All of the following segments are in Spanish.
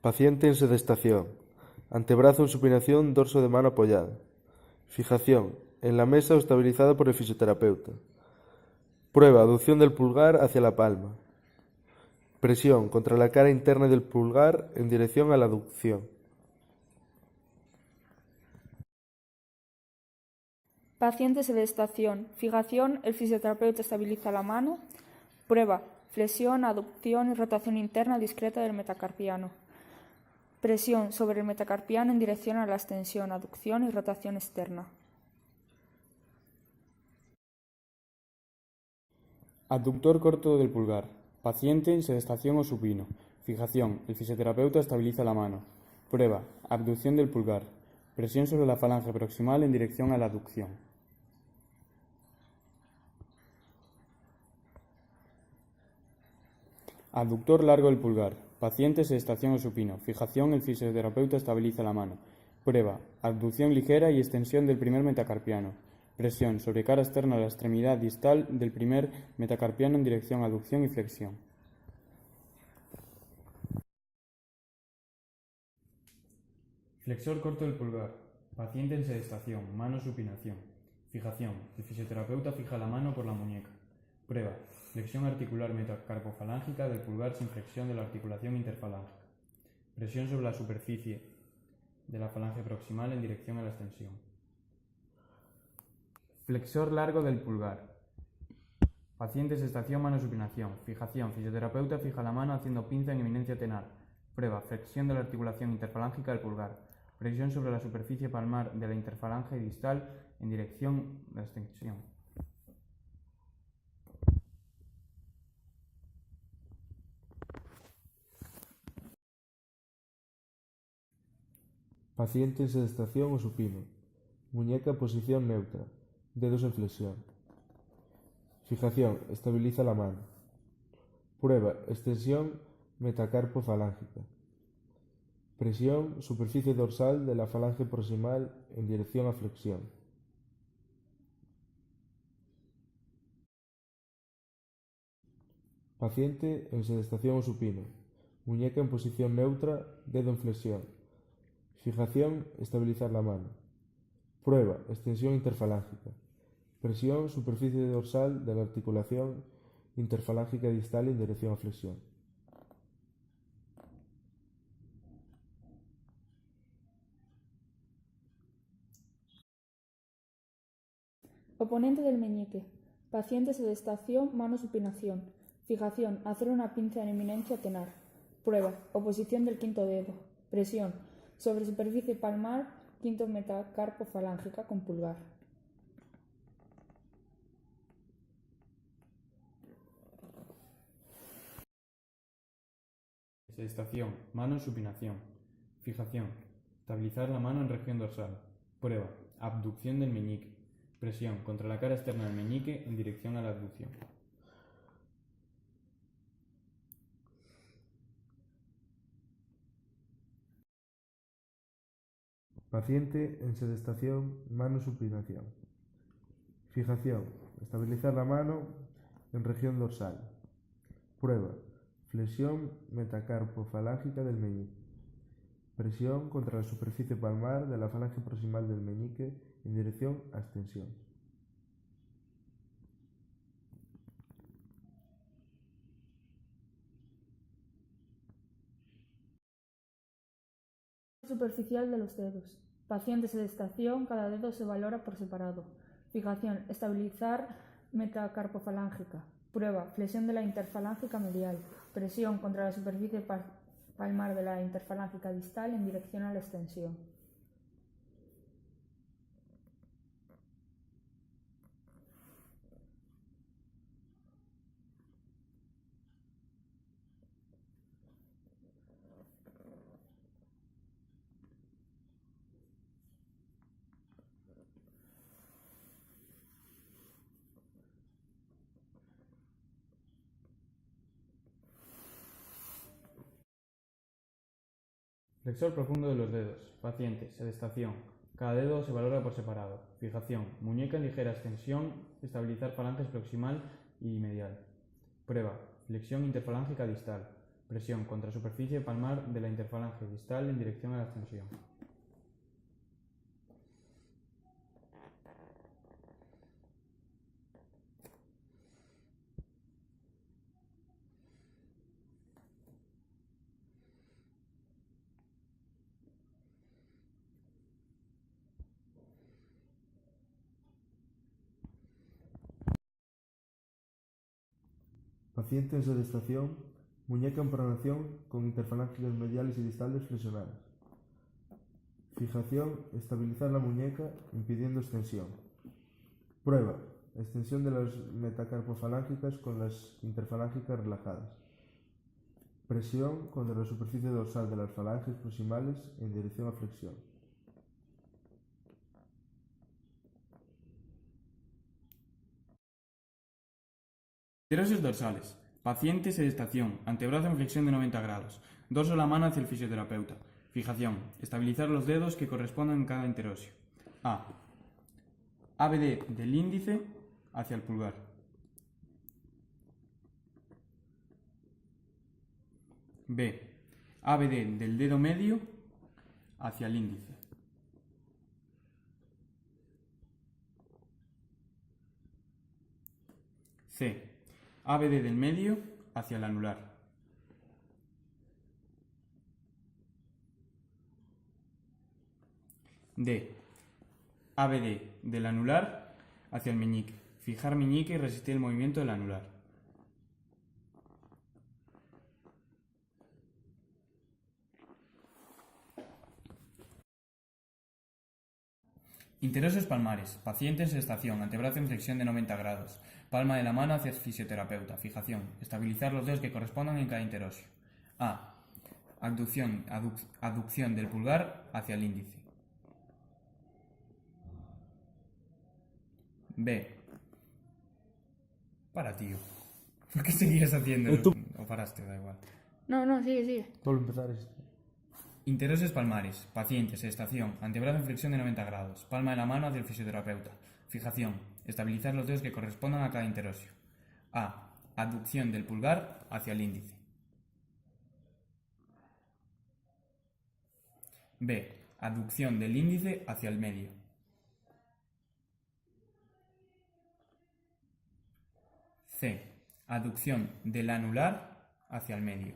Paciente en sedestación. Antebrazo en supinación, dorso de mano apoyado. Fijación. En la mesa o estabilizada por el fisioterapeuta. Prueba. Aducción del pulgar hacia la palma. Presión contra la cara interna del pulgar en dirección a la aducción. Paciente sedestación. Fijación. El fisioterapeuta estabiliza la mano. Prueba. Flexión, aducción y rotación interna discreta del metacarpiano. Presión sobre el metacarpiano en dirección a la extensión, aducción y rotación externa. Abductor corto del pulgar. Paciente en sedestación o supino. Fijación. El fisioterapeuta estabiliza la mano. Prueba. Abducción del pulgar. Presión sobre la falange proximal en dirección a la aducción. Abductor largo del pulgar. Paciente sedestación o supino. Fijación. El fisioterapeuta estabiliza la mano. Prueba. Abducción ligera y extensión del primer metacarpiano. Presión sobre cara externa de la extremidad distal del primer metacarpiano en dirección a aducción y flexión. Flexor corto del pulgar. Paciente en sedestación, mano supinación. Fijación. El fisioterapeuta fija la mano por la muñeca. Prueba. Flexión articular metacarpofalángica del pulgar sin flexión de la articulación interfalángica. Presión sobre la superficie de la falange proximal en dirección a la extensión. Flexor largo del pulgar. Paciente sedestación, mano supinación. Fijación. Fisioterapeuta fija la mano haciendo pinza en eminencia tenar. Prueba. Flexión de la articulación interfalángica del pulgar. Presión sobre la superficie palmar de la interfalange distal en dirección a la extensión. Paciente en sedestación o supino. Muñeca posición neutra. Dedos en flexión. Fijación. Estabiliza la mano. Prueba. Extensión metacarpofalángica. Presión. Superficie dorsal de la falange proximal en dirección a flexión. Paciente en sedestación o supino. Muñeca en posición neutra, dedo en flexión. Fijación, estabilizar la mano. Prueba, extensión interfalángica. Presión, superficie dorsal de la articulación interfalángica distal en dirección a flexión. Oponente del meñique. Paciente sedestación, mano supinación. Fijación. Hacer una pinza en eminencia tenar. Prueba. Oposición del quinto dedo. Presión. Sobre superficie palmar, quinto metacarpofalángica con pulgar. Sedestación, mano en supinación. Fijación. Estabilizar la mano en región dorsal. Prueba. Abducción del meñique. Presión contra la cara externa del meñique en dirección a la abducción. Paciente en sedestación, mano supinación. Fijación, estabilizar la mano en región dorsal. Prueba, flexión metacarpofalángica del meñique. Presión contra la superficie palmar de la falange proximal del meñique en dirección a extensión. Superficial de los dedos. Paciente sedestación, cada dedo se valora por separado. Fijación, estabilizar metacarpofalángica. Prueba, flexión de la interfalángica medial. Presión contra la superficie palmar de la interfalángica distal en dirección a la extensión. Flexor profundo de los dedos. Paciente. Sedestación. Cada dedo se valora por separado. Fijación. Muñeca en ligera extensión. Estabilizar falanges proximal y medial. Prueba. Flexión interfalángica distal. Presión contra superficie palmar de la interfalange distal en dirección a la extensión. Paciente en sedestación, muñeca en pronación con interfalángicas mediales y distales flexionadas. Fijación, estabilizar la muñeca impidiendo extensión. Prueba, extensión de las metacarpofalángicas con las interfalángicas relajadas. Presión contra la superficie dorsal de las falanges proximales en dirección a flexión. Interosis dorsales. Paciente sedestación, antebrazo en flexión de 90 grados. Dorso de la mano hacia el fisioterapeuta. Fijación, estabilizar los dedos que correspondan en cada interosio. A. ABD del índice hacia el pulgar. B. ABD del dedo medio hacia el índice. C. ABD del medio hacia el anular. D. ABD del anular hacia el meñique. Fijar meñique y resistir el movimiento del anular. Interosios palmares. Paciente en sedestación, antebrazo en flexión de 90 grados. Palma de la mano hacia el fisioterapeuta. Fijación. Estabilizar los dedos que correspondan en cada interosio. A. Aducción del pulgar hacia el índice. B. Para, tío. ¿Por qué seguías haciendo? O paraste, da igual. No, sigue. Vuelvo a empezar esto. Interosios palmares. Paciente, sedestación, antebrazo en flexión de 90 grados. Palma de la mano hacia el fisioterapeuta. Fijación. Estabilizar los dedos que correspondan a cada interosio. A. Aducción del pulgar hacia el índice. B. Aducción del índice hacia el medio. C. Aducción del anular hacia el medio.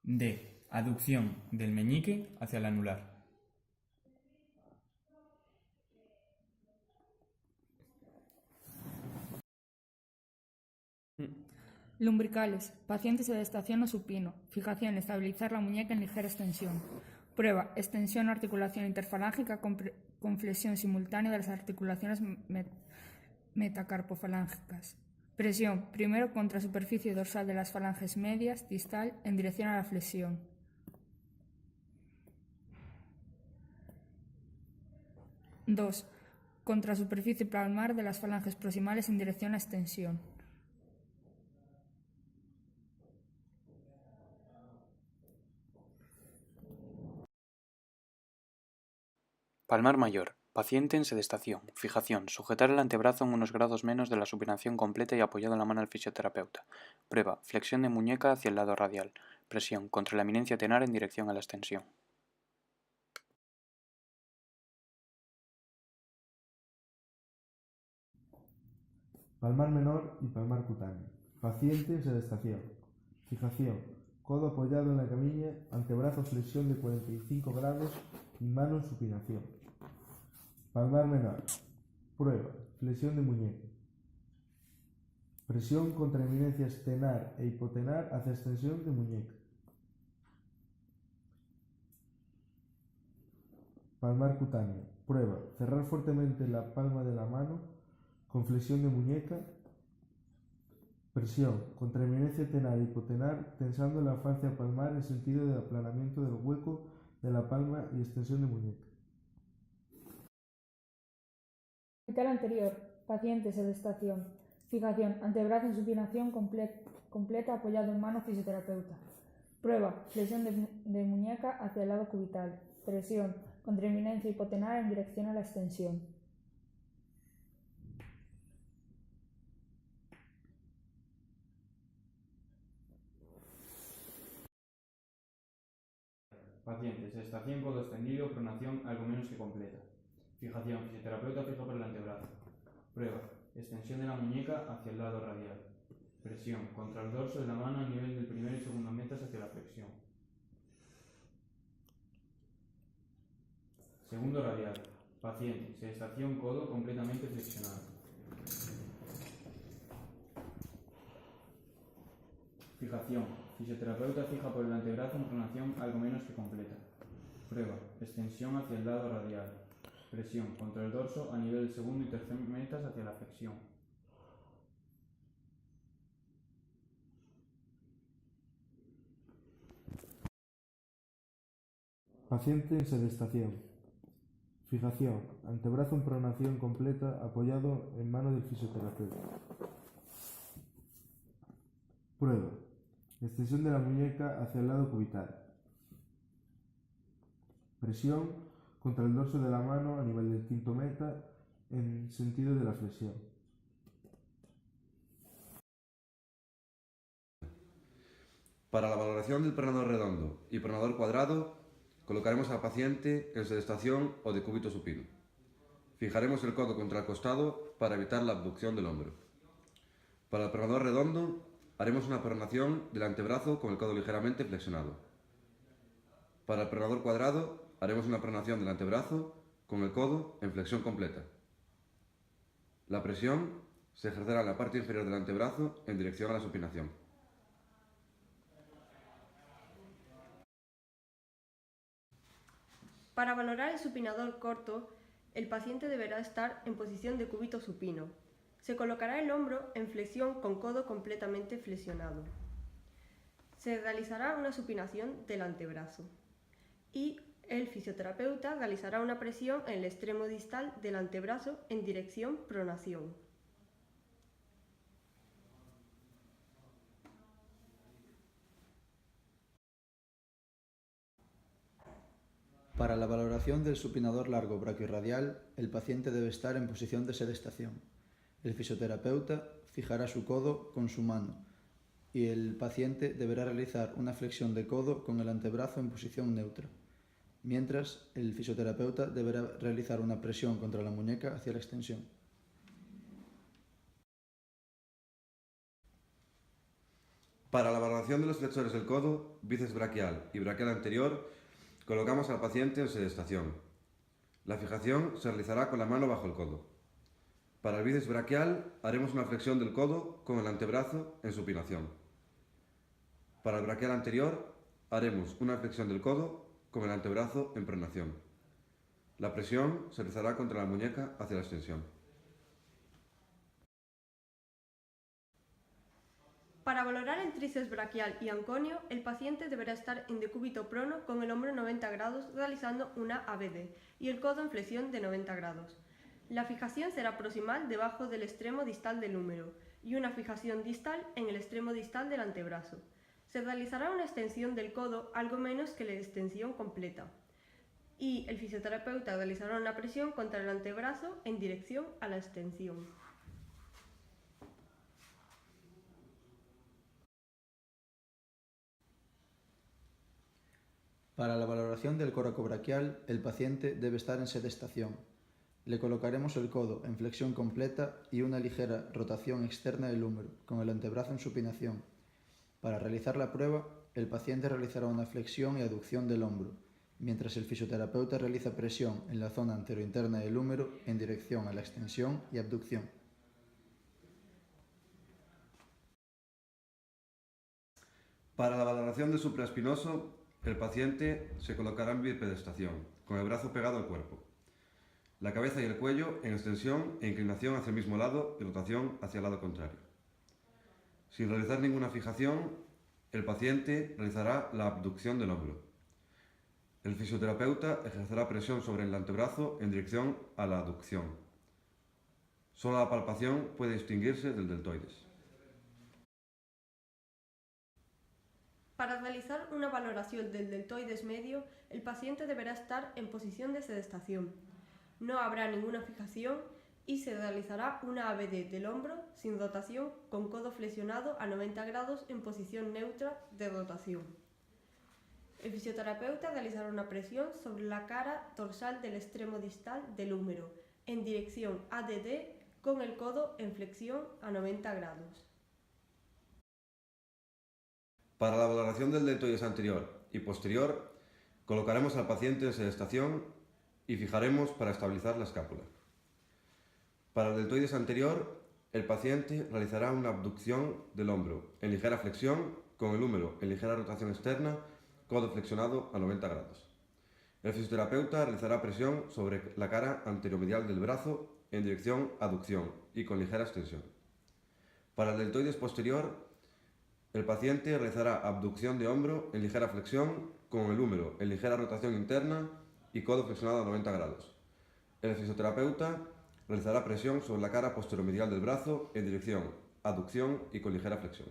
D. Aducción del meñique hacia el anular. Lumbricales. Paciente sedestación o supino. Fijación, estabilizar la muñeca en ligera extensión. Prueba, extensión o articulación interfalángica con flexión simultánea de las articulaciones metacarpofalángicas. Presión, primero contra superficie dorsal de las falanges medias, distal, en dirección a la flexión. Dos, contra superficie palmar de las falanges proximales en dirección a extensión. Palmar mayor. Paciente en sedestación. Fijación. Sujetar el antebrazo en unos grados menos de la supinación completa y apoyado en la mano al fisioterapeuta. Prueba. Flexión de muñeca hacia el lado radial. Presión contra la eminencia tenar en dirección a la extensión. Palmar menor y palmar cutáneo. Paciente en sedestación. Fijación. Codo apoyado en la camilla, antebrazo flexión de 45 grados y mano en supinación. Palmar menor. Prueba. Flexión de muñeca. Presión contra eminencias tenar e hipotenar hacia extensión de muñeca. Palmar cutáneo. Prueba. Cerrar fuertemente la palma de la mano con flexión de muñeca. Presión contra eminencia tenar e hipotenar tensando la fascia palmar en sentido de aplanamiento del hueco de la palma y extensión de muñeca. Vital anterior. Paciente sedestación. Fijación, antebrazo en supinación completa apoyado en mano fisioterapeuta. Prueba, flexión de muñeca hacia el lado cubital. Presión, contra eminencia hipotenar en dirección a la extensión. Paciente, sedestación, codo extendido, pronación algo menos que completa. Fijación, fisioterapeuta fija por el antebrazo. Prueba, extensión de la muñeca hacia el lado radial. Presión, contra el dorso de la mano a nivel del primer y segundo metas hacia la flexión. Segundo radial. Paciente, sedestación, codo completamente flexionado. Fijación, fisioterapeuta fija por el antebrazo en pronación algo menos que completa. Prueba, extensión hacia el lado radial. Presión, contra el dorso a nivel del segundo y tercer metas hacia la flexión. Paciente en sedestación. Fijación, antebrazo en pronación completa apoyado en mano del fisioterapeuta. Prueba, extensión de la muñeca hacia el lado cubital. Presión contra el dorso de la mano a nivel del quinto meta en sentido de la flexión. Para la valoración del pronador redondo y pronador cuadrado, colocaremos al paciente en sedestación o de cúbito supino. Fijaremos el codo contra el costado para evitar la abducción del hombro. Para el pronador redondo, haremos una pronación del antebrazo con el codo ligeramente flexionado. Para el pronador cuadrado, haremos una pronación del antebrazo con el codo en flexión completa. La presión se ejercerá en la parte inferior del antebrazo en dirección a la supinación. Para valorar el supinador corto, el paciente deberá estar en posición de cúbito supino. Se colocará el hombro en flexión con codo completamente flexionado. Se realizará una supinación del antebrazo y el fisioterapeuta realizará una presión en el extremo distal del antebrazo en dirección pronación. Para la valoración del supinador largo braquiorradial, el paciente debe estar en posición de sedestación. El fisioterapeuta fijará su codo con su mano y el paciente deberá realizar una flexión de codo con el antebrazo en posición neutra, mientras el fisioterapeuta deberá realizar una presión contra la muñeca hacia la extensión. Para la valoración de los flexores del codo, bíceps braquial y braquial anterior, colocamos al paciente en sedestación. La fijación se realizará con la mano bajo el codo. Para el bíceps braquial haremos una flexión del codo con el antebrazo en supinación. Para el braquial anterior haremos una flexión del codo con el antebrazo en pronación. La presión se realizará contra la muñeca hacia la extensión. Para valorar el tríceps braquial y anconio, el paciente deberá estar en decúbito prono con el hombro en 90 grados realizando una ABD y el codo en flexión de 90 grados. La fijación será proximal debajo del extremo distal del húmero y una fijación distal en el extremo distal del antebrazo. Se realizará una extensión del codo algo menos que la extensión completa y el fisioterapeuta realizará una presión contra el antebrazo en dirección a la extensión. Para la valoración del coracobraquial, el paciente debe estar en sedestación. Le colocaremos el codo en flexión completa y una ligera rotación externa del húmero, con el antebrazo en supinación. Para realizar la prueba, el paciente realizará una flexión y aducción del hombro, mientras el fisioterapeuta realiza presión en la zona anterointerna del húmero en dirección a la extensión y abducción. Para la valoración del supraespinoso, el paciente se colocará en bipedestación, con el brazo pegado al cuerpo. La cabeza y el cuello en extensión e inclinación hacia el mismo lado y rotación hacia el lado contrario. Sin realizar ninguna fijación, el paciente realizará la abducción del hombro. El fisioterapeuta ejercerá presión sobre el antebrazo en dirección a la aducción. Solo la palpación puede distinguirse del deltoides. Para realizar una valoración del deltoides medio, el paciente deberá estar en posición de sedestación. No habrá ninguna fijación y se realizará una ABD del hombro sin rotación con codo flexionado a 90 grados en posición neutra de rotación. El fisioterapeuta realizará una presión sobre la cara dorsal del extremo distal del húmero en dirección ADD con el codo en flexión a 90 grados. Para la valoración del deltoides anterior y posterior, colocaremos al paciente en sedestación y fijaremos para estabilizar la escápula. Para el deltoides anterior, el paciente realizará una abducción del hombro en ligera flexión con el húmero en ligera rotación externa, codo flexionado a 90 grados. El fisioterapeuta realizará presión sobre la cara anteromedial del brazo en dirección aducción y con ligera extensión. Para el deltoides posterior, el paciente realizará abducción de hombro en ligera flexión con el húmero en ligera rotación interna y codo flexionado a 90 grados. El fisioterapeuta realizará presión sobre la cara posteromedial del brazo en dirección aducción y con ligera flexión.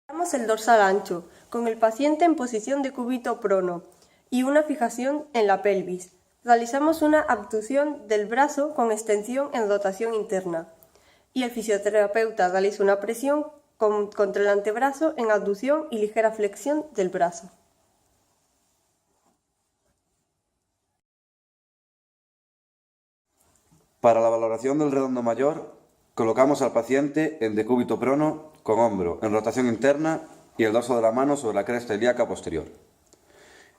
Realizamos el dorsal ancho, con el paciente en posición de cúbito prono y una fijación en la pelvis. Realizamos una abducción del brazo con extensión en rotación interna y el fisioterapeuta realiza una presión contra el antebrazo en abducción y ligera flexión del brazo. Para la valoración del redondo mayor, colocamos al paciente en decúbito prono con hombro en rotación interna y el dorso de la mano sobre la cresta ilíaca posterior.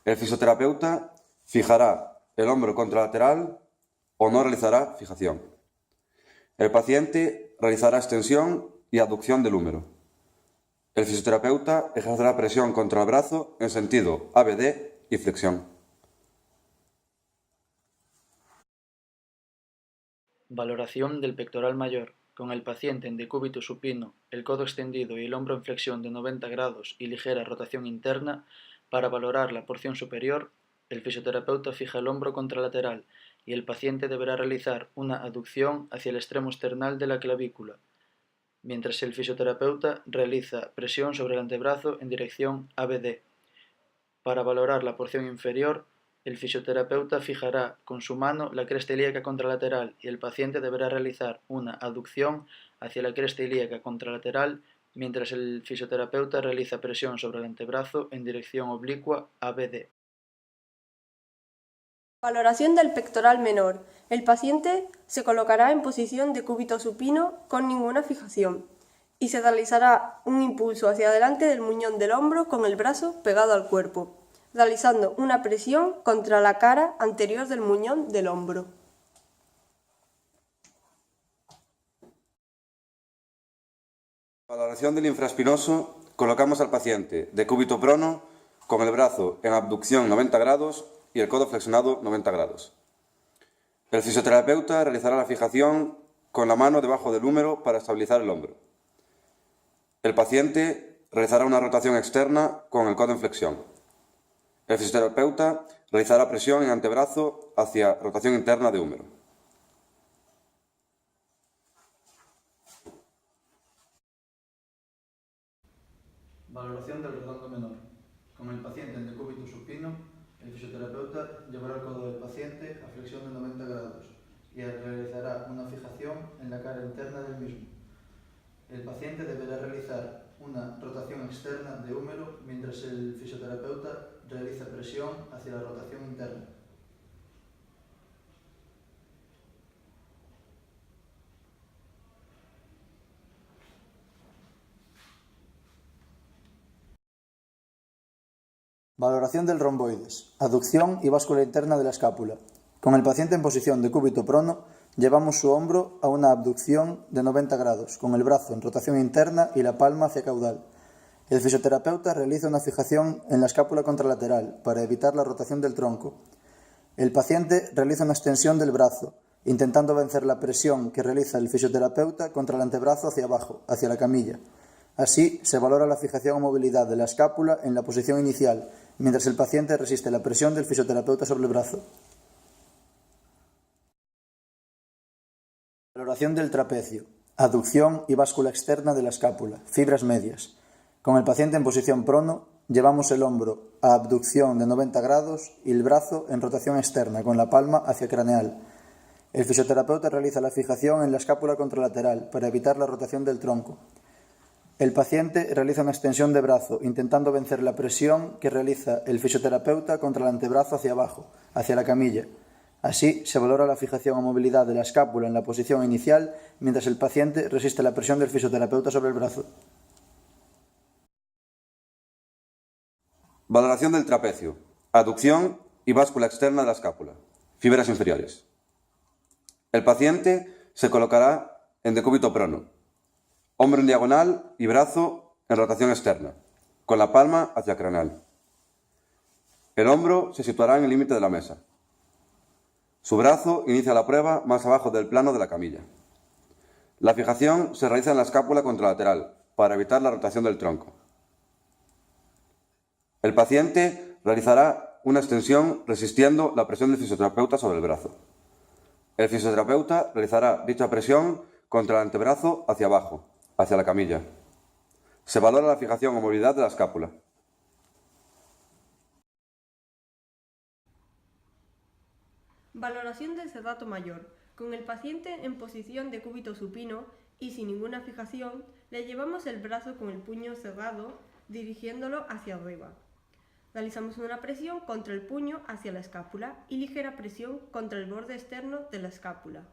El fisioterapeuta fijará el hombro contralateral o no realizará fijación. El paciente realizará extensión y abducción del húmero. El fisioterapeuta ejercerá presión contra el brazo en sentido ABD y flexión. Valoración del pectoral mayor. Con el paciente en decúbito supino, el codo extendido y el hombro en flexión de 90 grados y ligera rotación interna, para valorar la porción superior, el fisioterapeuta fija el hombro contralateral y el paciente deberá realizar una aducción hacia el extremo external de la clavícula, mientras el fisioterapeuta realiza presión sobre el antebrazo en dirección ABD. Para valorar la porción inferior, el fisioterapeuta fijará con su mano la cresta ilíaca contralateral y el paciente deberá realizar una aducción hacia la cresta ilíaca contralateral mientras el fisioterapeuta realiza presión sobre el antebrazo en dirección oblicua ABD. Valoración del pectoral menor. El paciente se colocará en posición de cúbito supino con ninguna fijación y se realizará un impulso hacia adelante del muñón del hombro con el brazo pegado al cuerpo, realizando una presión contra la cara anterior del muñón del hombro. Valoración del infraespinoso, colocamos al paciente de cúbito prono con el brazo en abducción 90 grados y el codo flexionado 90 grados. El fisioterapeuta realizará la fijación con la mano debajo del húmero para estabilizar el hombro. El paciente realizará una rotación externa con el codo en flexión. El fisioterapeuta realizará presión en antebrazo hacia rotación interna de húmero. Valoración del redondo menor. Con el paciente en decúbito supino, el fisioterapeuta llevará el codo del paciente a flexión de 90 grados y realizará una fijación en la cara interna del mismo. El paciente deberá realizar una rotación externa de húmero mientras el fisioterapeuta realiza presión hacia la rotación interna. Valoración del romboides, aducción y báscula interna de la escápula. Con el paciente en posición de cúbito prono, llevamos su hombro a una abducción de 90 grados, con el brazo en rotación interna y la palma hacia caudal. El fisioterapeuta realiza una fijación en la escápula contralateral para evitar la rotación del tronco. El paciente realiza una extensión del brazo, intentando vencer la presión que realiza el fisioterapeuta contra el antebrazo hacia abajo, hacia la camilla. Así, se valora la fijación o movilidad de la escápula en la posición inicial, mientras el paciente resiste la presión del fisioterapeuta sobre el brazo. Valoración del trapecio, aducción y báscula externa de la escápula, fibras medias. Con el paciente en posición prono, llevamos el hombro a abducción de 90 grados y el brazo en rotación externa, con la palma hacia craneal. El fisioterapeuta realiza la fijación en la escápula contralateral para evitar la rotación del tronco. El paciente realiza una extensión de brazo, intentando vencer la presión que realiza el fisioterapeuta contra el antebrazo hacia abajo, hacia la camilla. Así, se valora la fijación o movilidad de la escápula en la posición inicial, mientras el paciente resiste la presión del fisioterapeuta sobre el brazo. Valoración del trapecio, aducción y báscula externa de la escápula, fibras inferiores. El paciente se colocará en decúbito prono, hombro en diagonal y brazo en rotación externa, con la palma hacia craneal. El hombro se situará en el límite de la mesa. Su brazo inicia la prueba más abajo del plano de la camilla. La fijación se realiza en la escápula contralateral para evitar la rotación del tronco. El paciente realizará una extensión resistiendo la presión del fisioterapeuta sobre el brazo. El fisioterapeuta realizará dicha presión contra el antebrazo hacia abajo, hacia la camilla. Se valora la fijación o movilidad de la escápula. Valoración del sedato mayor. Con el paciente en posición de cúbito supino y sin ninguna fijación, le llevamos el brazo con el puño cerrado, dirigiéndolo hacia arriba. Realizamos una presión contra el puño hacia la escápula y ligera presión contra el borde externo de la escápula.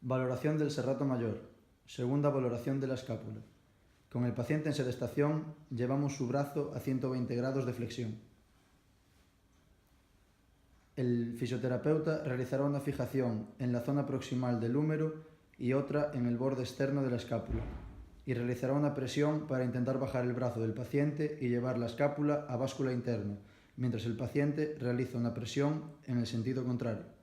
Valoración del serrato mayor. Segunda valoración de la escápula. Con el paciente en sedestación, llevamos su brazo a 120 grados de flexión. El fisioterapeuta realizará una fijación en la zona proximal del húmero y otra en el borde externo de la escápula, y realizará una presión para intentar bajar el brazo del paciente y llevar la escápula a báscula interna, mientras el paciente realiza una presión en el sentido contrario.